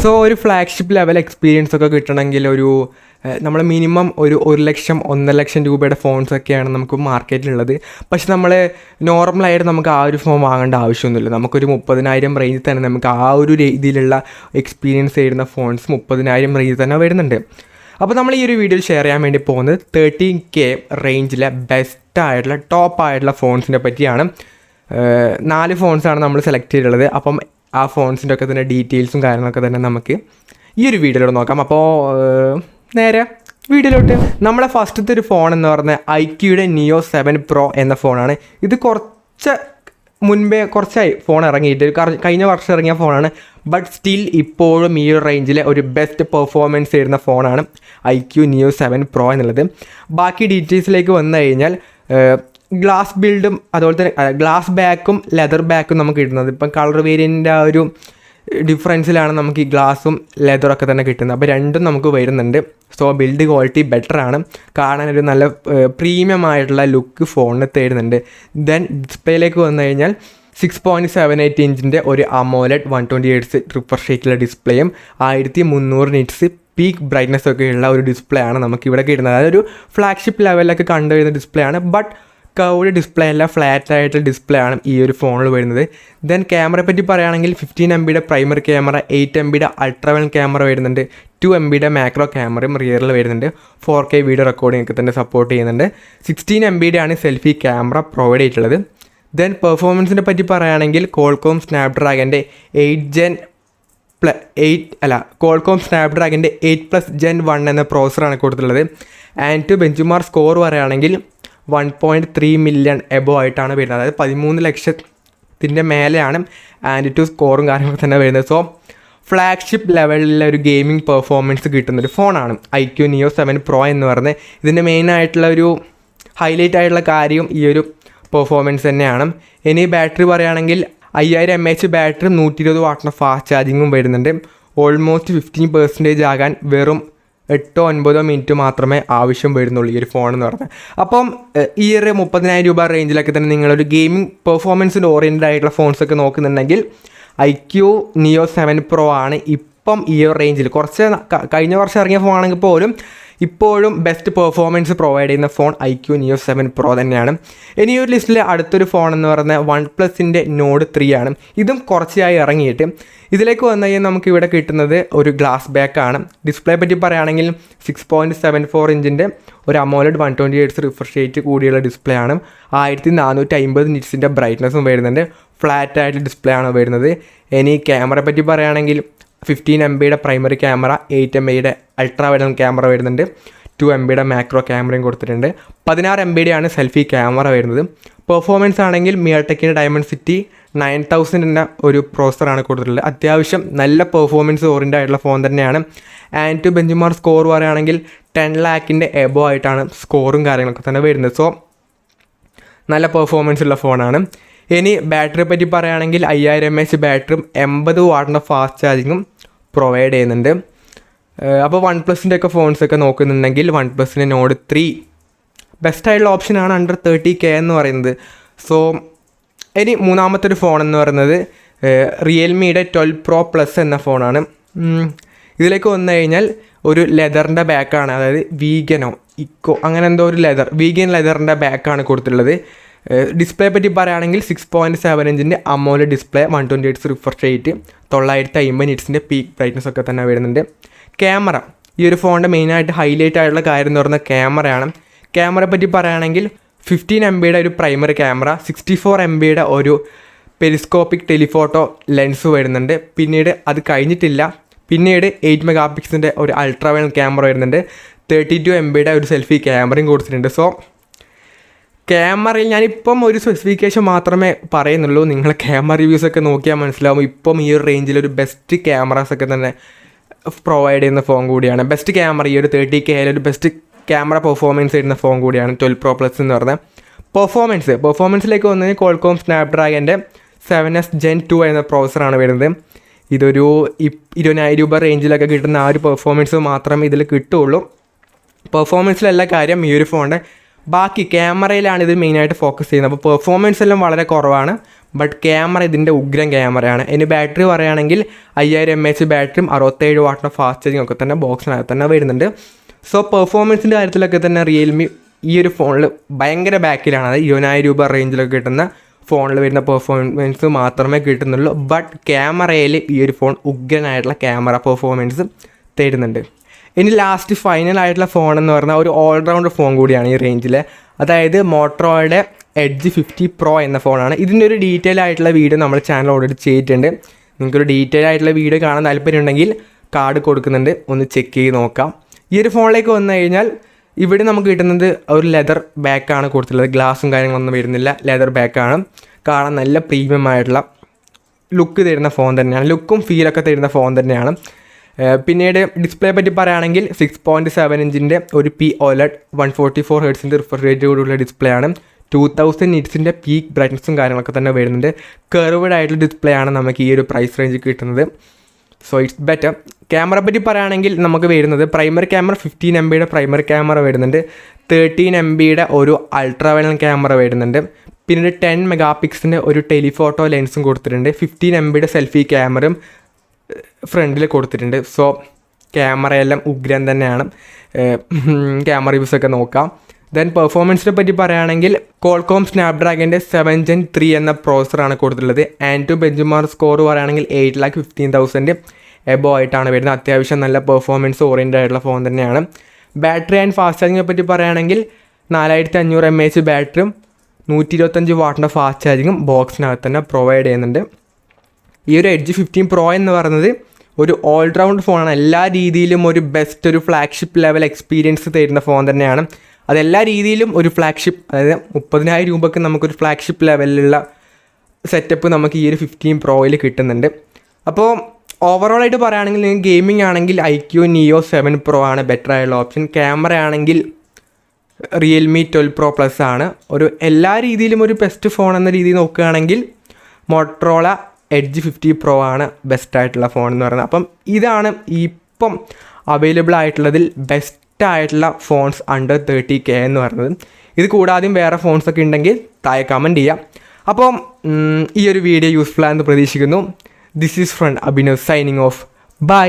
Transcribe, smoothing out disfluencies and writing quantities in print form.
So ഒരു flagship level experience ഒക്കെ കിട്ടണമെങ്കിൽ നമ്മൾ മിനിമം ഒരു 1 ലക്ഷം 1.5 ലക്ഷം രൂപയുടെ ഫോൺസൊക്കെയാണ് നമുക്ക് മാർക്കറ്റിലുള്ളത്. പക്ഷെ നമ്മൾ നോർമലായിട്ട് നമുക്ക് ആ ഒരു ഫോൺ വാങ്ങേണ്ട ആവശ്യമൊന്നുമില്ല. നമുക്കൊരു 30,000 റേഞ്ചിൽ തന്നെ നമുക്ക് ആ ഒരു രീതിയിലുള്ള എക്സ്പീരിയൻസ് ചെയ്യുന്ന ഫോൺസ് 30,000 റേഞ്ചിൽ തന്നെ വരുന്നുണ്ട്. അപ്പോൾ നമ്മൾ ഈ ഒരു വീഡിയോയിൽ ഷെയർ ചെയ്യാൻ വേണ്ടി പോകുന്നത് 13K റേഞ്ചിലെ ബെസ്റ്റായിട്ടുള്ള ടോപ്പായിട്ടുള്ള ഫോൺസിനെ പറ്റിയാണ്. 4 ഫോൺസാണ് നമ്മൾ സെലക്ട് ചെയ്തിട്ടുള്ളത്. അപ്പം ആ ഫോൺസിൻ്റെ ഒക്കെ തന്നെ ഡീറ്റെയിൽസും കാര്യങ്ങളൊക്കെ തന്നെ നമുക്ക് ഈ ഒരു വീഡിയോയിലൂടെ നോക്കാം. അപ്പോൾ നേരെ വീഡിയോയിലോട്ട്. നമ്മളെ ഫസ്റ്റത്തെ ഒരു ഫോൺ എന്ന് പറഞ്ഞാൽ IQയുടെ Neo 7 Pro എന്ന ഫോണാണ്. ഇത് കുറച്ചായി ഫോൺ ഇറങ്ങിയിട്ട്, കഴിഞ്ഞ വർഷം ഇറങ്ങിയ ഫോണാണ്. ബട്ട് സ്റ്റിൽ ഇപ്പോഴും ഈ ഒരു റേഞ്ചിലെ ഒരു ബെസ്റ്റ് പെർഫോമൻസ് തരുന്ന ഫോണാണ് IQ Neo 7 Pro എന്നുള്ളത്. ബാക്കി ഡീറ്റെയിൽസിലേക്ക് വന്നു കഴിഞ്ഞാൽ ഗ്ലാസ് ബിൽഡും അതുപോലെ തന്നെ ഗ്ലാസ് ബാക്കും ലെതർ ബാക്കും നമുക്ക് കിട്ടുന്നത്. ഇപ്പം കളർ വേരിയൻ്റിൻ്റെ ആ ഒരു ഡിഫറൻസിലാണ് നമുക്ക് ഈ ഗ്ലാസും ലെതറൊക്കെ തന്നെ കിട്ടുന്നത്. അപ്പോൾ രണ്ടും നമുക്ക് വരുന്നുണ്ട്. സോ ബിൽഡ് ക്വാളിറ്റി ബെറ്ററാണ്, കാണാനൊരു നല്ല പ്രീമിയം ആയിട്ടുള്ള ലുക്ക് ഫോണിന് തരുന്നുണ്ട്. ദെൻ ഡിസ്പ്ലേയിലേക്ക് വന്നു കഴിഞ്ഞാൽ 6.78 ഇഞ്ചിൻ്റെ ഒരു AMOLED 120 Hz റിഫ്രഷ് റേറ്റുള്ള ഡിസ്പ്ലേയും 1300 നിറ്റ്സ് പീക്ക് ബ്രൈറ്റ്നസ് ഒക്കെ ഉള്ള ഒരു ഡിസ്പ്ലേ ആണ് നമുക്കിവിടെ കിട്ടുന്നത്. അതൊരു ഫ്ലാഗ്ഷിപ്പ് ലെവലിലൊക്കെ കണ്ടുവരുന്ന ഡിസ്പ്ലേ ആണ്. ബട്ട് കർവ്ഡ് ഡിസ്പ്ലേ അല്ല, ഫ്ലാറ്റ് ആയിട്ടുള്ള ഡിസ്പ്ലേ ആണ് ഈ ഒരു ഫോണിൽ വരുന്നത്. ദെൻ ക്യാമറയെ പറ്റി പറയുകയാണെങ്കിൽ 15 MB primary camera, 8 MB ultra wide camera വരുന്നുണ്ട്, 2 MB മാക്രോ ക്യാമറയും റിയറിൽ വരുന്നുണ്ട്, 4K വീഡിയോ റെക്കോർഡിംഗ് ഒക്കെ തന്നെ സപ്പോർട്ട് ചെയ്യുന്നുണ്ട്. 16 MB ആണ് സെൽഫി ക്യാമറ പ്രൊവൈഡ് ചെയ്തിട്ടുള്ളത്. ദെൻ പെർഫോമൻസിനെ പറ്റി പറയുകയാണെങ്കിൽ Qualcomm Snapdragonൻ്റെ 8+ Gen 1 എന്ന പ്രോസറാണ് കൊടുത്തിട്ടുള്ളത്. ആൻഡ് ടു ബെഞ്ചുമാർക്ക് സ്കോർ പറയുകയാണെങ്കിൽ 1.3 മില്യൺ എബോ ആയിട്ടാണ് വരുന്നത്. അതായത് 13 ലക്ഷത്തിൻ്റെ മേലെയാണ് ആൻഡ് ടു സ്കോറും കാര്യങ്ങളൊക്കെ തന്നെ വരുന്നത്. സോ ഫ്ലാഗ്ഷിപ്പ് ലെവലിലെ ഒരു ഗെയിമിംഗ് പെർഫോമൻസ് കിട്ടുന്നൊരു ഫോണാണ് IQ Neo 7 Pro എന്ന് പറഞ്ഞത്. ഇതിൻ്റെ മെയിനായിട്ടുള്ള ഒരു ഹൈലൈറ്റ് ആയിട്ടുള്ള കാര്യം ഈ ഒരു പെർഫോമൻസ് തന്നെയാണ്. ഇനി ബാറ്ററി പറയുകയാണെങ്കിൽ 5000 mAh ബാറ്ററി, 120 വാട്ടിൻ്റെ ഫാസ്റ്റ് ചാർജിങ്ങും വരുന്നുണ്ട്. ഓൾമോസ്റ്റ് 15% ആകാൻ വെറും 8-9 മിനിറ്റ് മാത്രമേ ആവശ്യം വരുന്നുള്ളൂ ഈ ഒരു ഫോണെന്ന് പറഞ്ഞാൽ. അപ്പം ഈ ഒരു 30,000 രൂപ റേഞ്ചിലൊക്കെ തന്നെ നിങ്ങളൊരു ഗെയിമിംഗ് പെർഫോമൻസിന് ഓറിയൻറ്റഡ് ആയിട്ടുള്ള ഫോൺസൊക്കെ നോക്കുന്നുണ്ടെങ്കിൽ IQ Neo 7 Pro ആണ് ഇപ്പം ഈ ഒരു റേഞ്ചിൽ. കുറച്ച് കഴിഞ്ഞ വർഷം ഇറങ്ങിയ ഫോണാണെങ്കിൽ പോലും ഇപ്പോഴും ബെസ്റ്റ് പെർഫോമൻസ് പ്രൊവൈഡ് ചെയ്യുന്ന ഫോൺ IQ Neo 7 Pro തന്നെയാണ്. ഇനി ഒരു ലിസ്റ്റിൽ അടുത്തൊരു ഫോൺ എന്ന് പറയുന്നത് OnePlusൻ്റെ Nord 3 ആണ്. ഇതും കുറച്ചായി ഇറങ്ങിയിട്ട്. ഇതിലേക്ക് വന്നു കഴിഞ്ഞാൽ നമുക്ക് ഇവിടെ കിട്ടുന്നത് ഒരു ഗ്ലാസ് ബാക്കാണ്. ഡിസ്പ്ലേ പറ്റി പറയുകയാണെങ്കിൽ 6.74 ഇഞ്ചിൻ്റെ ഒരു AMOLED 120 Hz റിഫ്രഷ് റേറ്റ് കൂടിയുള്ള ഡിസ്പ്ലേ ആണ്. 1450 നിറ്റ്സിൻ്റെ ബ്രൈറ്റ്നസ്സും വരുന്നുണ്ട്. ഫ്ലാറ്റ് ആയിട്ട് ഡിസ്പ്ലേ ആണ് വരുന്നത്. ഇനി ക്യാമറ പറ്റി പറയുകയാണെങ്കിൽ 15 MB primary camera, 8 MB ultra wide camera വരുന്നുണ്ട്, 2 MB മാക്രോ ക്യാമറയും കൊടുത്തിട്ടുണ്ട്. 16 MB ആണ് സെൽഫി ക്യാമറ വരുന്നത്. പെർഫോമൻസ് ആണെങ്കിൽ മിയർടെക്കിൻ്റെ Dimensity 9000 എന്ന ഒരു പ്രോസറാണ് കൊടുത്തിട്ടുള്ളത്. അത്യാവശ്യം നല്ല പെർഫോമൻസ് ഓറിയൻറ്റഡ് ആയിട്ടുള്ള ഫോൺ തന്നെയാണ്. ആൻഡ് ടു ബെഞ്ചുമാർക്ക് സ്കോർ പറയുകയാണെങ്കിൽ 10 lakhൻ്റെ എബോ ആയിട്ടാണ് സ്കോറും കാര്യങ്ങളൊക്കെ തന്നെ വരുന്നത്. സോ നല്ല പെർഫോമൻസ് ഉള്ള ഫോണാണ്. ഇനി ബാറ്ററിയെ പറ്റി പറയുകയാണെങ്കിൽ 5000 mAh ബാറ്ററിയും 80 വാട്ടിൻ്റെ ഫാസ്റ്റ് ചാർജിങ്ങും പ്രൊവൈഡ് ചെയ്യുന്നുണ്ട്. അപ്പോൾ OnePlusൻ്റെ ഒക്കെ ഫോൺസൊക്കെ നോക്കുന്നുണ്ടെങ്കിൽ OnePlusൻ്റെ Nord 3 ബെസ്റ്റായിട്ടുള്ള ഓപ്ഷനാണ് അണ്ടർ 30K എന്ന് പറയുന്നത്. സോ ഇനി മൂന്നാമത്തെ ഒരു ഫോൺ എന്ന് പറയുന്നത് റിയൽമിയുടെ 12 Pro Plus എന്ന ഫോണാണ്. ഇതിലേക്ക് വന്നു കഴിഞ്ഞാൽ ഒരു ലെതറിൻ്റെ ബാക്കാണ്, അതായത് ഇക്കോ അങ്ങനെ എന്തോ ഒരു വീഗൻ ലെതറിൻ്റെ ബാക്കാണ് കൊടുത്തിട്ടുള്ളത്. ഡിസ്പ്ലേ പറ്റി പറയുകയാണെങ്കിൽ 6.7 ഇഞ്ചിൻ്റെ AMOLED display, 120 Hz refresh rate, 950 നിറ്റ്സിൻ്റെ പീക്ക് ബ്രൈറ്റ്നസ് ഒക്കെ തന്നെ വരുന്നുണ്ട്. ക്യാമറ ഈ ഒരു ഫോണിൻ്റെ മെയിനായിട്ട് ഹൈലൈറ്റ് ആയിട്ടുള്ള കാര്യം എന്ന് പറയുന്നത് ക്യാമറയാണ്. ക്യാമറ പറ്റി പറയുകയാണെങ്കിൽ 15 MB ഒരു പ്രൈമറി ക്യാമറ, 64 MB ഒരു പെരിസ്കോപ്പിക് ടെലിഫോട്ടോ ലെൻസ് വരുന്നുണ്ട്. പിന്നീട് അത് കഴിഞ്ഞിട്ടില്ല, പിന്നീട് 8 MP ഒരു അൾട്രാ വൈഡ് ക്യാമറ വരുന്നുണ്ട്, 32 MB ഒരു സെൽഫി ക്യാമറയും കൊടുത്തിട്ടുണ്ട്. സോ ക്യാമറയിൽ ഞാനിപ്പം ഒരു സ്പെസിഫിക്കേഷൻ മാത്രമേ പറയുന്നുള്ളൂ. നിങ്ങൾ ക്യാമറ റിവ്യൂസൊക്കെ നോക്കിയാൽ മനസ്സിലാവും. ഇപ്പം ഈ ഒരു റേഞ്ചിലൊരു ബെസ്റ്റ് ക്യാമറാസൊക്കെ തന്നെ പ്രൊവൈഡ് ചെയ്യുന്ന ഫോൺ കൂടിയാണ്. ബെസ്റ്റ് ക്യാമറ ഈ ഒരു 30K ഒരു ബെസ്റ്റ് ക്യാമറ പെർഫോമൻസ് തരുന്ന ഫോൺ കൂടിയാണ് 12 Pro Plus എന്ന് പറഞ്ഞാൽ. പെർഫോമൻസിലേക്ക് വന്നതിന് Qualcomm Snapdragonൻ്റെ 7S Gen 2 എന്ന പ്രോസറാണ് വരുന്നത്. ഇതൊരു 20,000 രൂപ റേഞ്ചിലൊക്കെ കിട്ടുന്ന ആ ഒരു പെർഫോമൻസ് മാത്രമേ ഇതിൽ കിട്ടുകയുള്ളൂ. പെർഫോമൻസിലെല്ലാം കാര്യം ഈ ഒരു ഫോണിൻ്റെ ബാക്കി ക്യാമറയിലാണ് ഇത് മെയിനായിട്ട് ഫോക്കസ് ചെയ്യുന്നത്. അപ്പോൾ പെർഫോമൻസ് എല്ലാം വളരെ കുറവാണ്. ബട്ട് ക്യാമറ ഇതിൻ്റെ ഉഗ്രം ക്യാമറയാണ്. ഇനി ബാറ്ററി പറയുകയാണെങ്കിൽ 5000 mAh ബാറ്ററിയും 67 വാട്ടിൻ്റെ ഫാസ്റ്റ് ചാർജിങ് ഒക്കെ തന്നെ ബോക്സിനകത്ത് തന്നെ വരുന്നുണ്ട്. സോ പെർഫോമൻസിൻ്റെ കാര്യത്തിലൊക്കെ തന്നെ റിയൽമി ഈ ഒരു ഫോണിൽ ഭയങ്കര ബാക്കിലാണ്. അത് 20,000 രൂപ റേഞ്ചിലൊക്കെ കിട്ടുന്ന ഫോണിൽ വരുന്ന പെർഫോമൻസ് മാത്രമേ കിട്ടുന്നുള്ളൂ. ബട്ട് ക്യാമറയിൽ ഈ ഒരു ഫോൺ ഉഗ്രനായിട്ടുള്ള ക്യാമറ പെർഫോമൻസ് തരുന്നുണ്ട്. ഇനി ലാസ്റ്റ് ഫൈനലായിട്ടുള്ള ഫോൺ എന്ന് പറഞ്ഞാൽ ഒരു ഓൾറൗണ്ടർ ഫോൺ കൂടിയാണ് ഈ റേഞ്ചിൽ. അതായത് മോട്ടറോളയുടെ എഡ്ജ് 50 Pro എന്ന ഫോണാണ്. ഇതിൻ്റെ ഒരു ഡീറ്റെയിൽ ആയിട്ടുള്ള വീഡിയോ നമ്മൾ ചാനൽ ഓൾറെഡി ചെയ്തിട്ടുണ്ട്. നിങ്ങൾക്കൊരു ഡീറ്റെയിൽ ആയിട്ടുള്ള വീഡിയോ കാണാൻ താല്പര്യമുണ്ടെങ്കിൽ കാർഡ് കൊടുക്കുന്നുണ്ട്, ഒന്ന് ചെക്ക് ചെയ്ത് നോക്കാം. ഈ ഒരു ഫോണിലേക്ക് വന്നു കഴിഞ്ഞാൽ ഇവിടെ നമുക്ക് കിട്ടുന്നത് ഒരു ലെതർ ബാക്കാണ് കൊടുത്തിട്ടുള്ളത്. ഗ്ലാസും കാര്യങ്ങളൊന്നും വരുന്നില്ല, ലെതർ ബാക്കാണ്. കാണാൻ നല്ല പ്രീമിയം ആയിട്ടുള്ള ലുക്ക് തരുന്ന ഫോൺ തന്നെയാണ്, ലുക്കും ഫീലൊക്കെ തരുന്ന ഫോൺ തന്നെയാണ്. പിന്നീട് ഡിസ്പ്ലേ പറ്റി പറയുകയാണെങ്കിൽ 6.7 ഇഞ്ചിൻ്റെ ഒരു OLED 144 ഹെർട്സിൻ്റെ റിഫ്രഷ് റേറ്റോടുള്ള ഡിസ്പ്ലേ ആണ്. 2000 നിറ്റ്സിൻ്റെ പീക്ക് ബ്രൈറ്റ്നസും കാര്യങ്ങളൊക്കെ തന്നെ വരുന്നുണ്ട്. കർവ്ഡ് ആയിട്ടുള്ള ഡിസ്പ്ലേ ആണ് നമുക്ക് ഈ ഒരു പ്രൈസ് റേഞ്ചിൽ കിട്ടുന്നത്. So it's better. ക്യാമറ പറ്റി പറയുകയാണെങ്കിൽ നമുക്ക് വരുന്നത് primary camera 15 MB primary camera വരുന്നുണ്ട്. 13 MB ഒരു അൾട്രാ വൈഡ് ക്യാമറ വരുന്നുണ്ട്. പിന്നീട് 10 മെഗാ ഒരു ടെലിഫോട്ടോ ലെൻസും കൊടുത്തിട്ടുണ്ട്. 15 MB സെൽഫി ക്യാമറയും ഫ്രണ്ടിൽ കൊടുത്തിട്ടുണ്ട്. സോ ക്യാമറയെല്ലാം ഉഗ്രം തന്നെയാണ്. ക്യാമറ യൂസൊക്കെ നോക്കാം. ദെൻ പെർഫോമൻസിനെ പറ്റി പറയുകയാണെങ്കിൽ കോൾകോം സ്നാപ്ഡ്രാഗൻ്റെ 7 Gen 3 എന്ന പ്രോസറാണ് കൊടുത്തിട്ടുള്ളത്. ആൻഡ് ബെഞ്ചുമാർക്ക് സ്കോർ പറയുകയാണെങ്കിൽ 8,15,000 എബോ ആയിട്ടാണ് വരുന്നത്. അത്യാവശ്യം നല്ല പെർഫോമൻസ് ഓറിയൻറ്റഡ് ആയിട്ടുള്ള ഫോൺ തന്നെയാണ്. ബാറ്ററി ആൻഡ് ഫാസ്റ്റ് ചാർജിങ്ങിനെ പറ്റി പറയുകയാണെങ്കിൽ 4500 mAh ബാറ്ററിയും 125 വാട്ടിൻ്റെ ഫാസ്റ്റ് ചാർജിങ്ങും ബോക്സിനകത്ത് തന്നെ പ്രൊവൈഡ് ചെയ്യുന്നുണ്ട്. ഈ ഒരു എഡ്ജ് 15 Pro എന്ന് പറയുന്നത് ഒരു ഓൾറൗണ്ട് ഫോണാണ്. എല്ലാ രീതിയിലും ഒരു ബെസ്റ്റ് ഒരു ഫ്ലാഗ്ഷിപ്പ് ലെവൽ എക്സ്പീരിയൻസ് തരുന്ന ഫോൺ തന്നെയാണ്. അതെല്ലാ രീതിയിലും ഒരു ഫ്ലാഗ്ഷിപ്പ്, അതായത് 30,000 രൂപയ്ക്ക് നമുക്കൊരു ഫ്ലാഗ്ഷിപ്പ് ലെവലിലുള്ള സെറ്റപ്പ് നമുക്ക് ഈ ഒരു 15 Proയിൽ കിട്ടുന്നുണ്ട്. അപ്പോൾ ഓവറോളായിട്ട് പറയുകയാണെങ്കിൽ നിങ്ങൾ ഗെയിമിംഗ് ആണെങ്കിൽ iQOO Neo 7 Pro ആണ് ബെറ്റർ ആയുള്ള ഓപ്ഷൻ. ക്യാമറ ആണെങ്കിൽ റിയൽമി 12 Pro Plus ആണ്. ഒരു എല്ലാ രീതിയിലും ഒരു ബെസ്റ്റ് ഫോൺ എന്ന രീതിയിൽ നോക്കുകയാണെങ്കിൽ മോട്ടറോള എഡ്ജ് 50 Pro ആണ് ബെസ്റ്റായിട്ടുള്ള ഫോൺ എന്ന് പറയുന്നത്. അപ്പം ഇതാണ് ഇപ്പം അവൈലബിൾ ആയിട്ടുള്ളതിൽ ബെസ്റ്റായിട്ടുള്ള ഫോൺസ് അണ്ടർ 30K എന്ന് പറയുന്നത്. ഇത് കൂടാതെയും വേറെ ഫോൺസൊക്കെ ഉണ്ടെങ്കിൽ താഴെ കമൻറ്റ് ചെയ്യാം. അപ്പം ഈ ഒരു വീഡിയോ യൂസ്ഫുൾ ആണെന്ന് പ്രതീക്ഷിക്കുന്നു. This is from Abhinav signing off. By.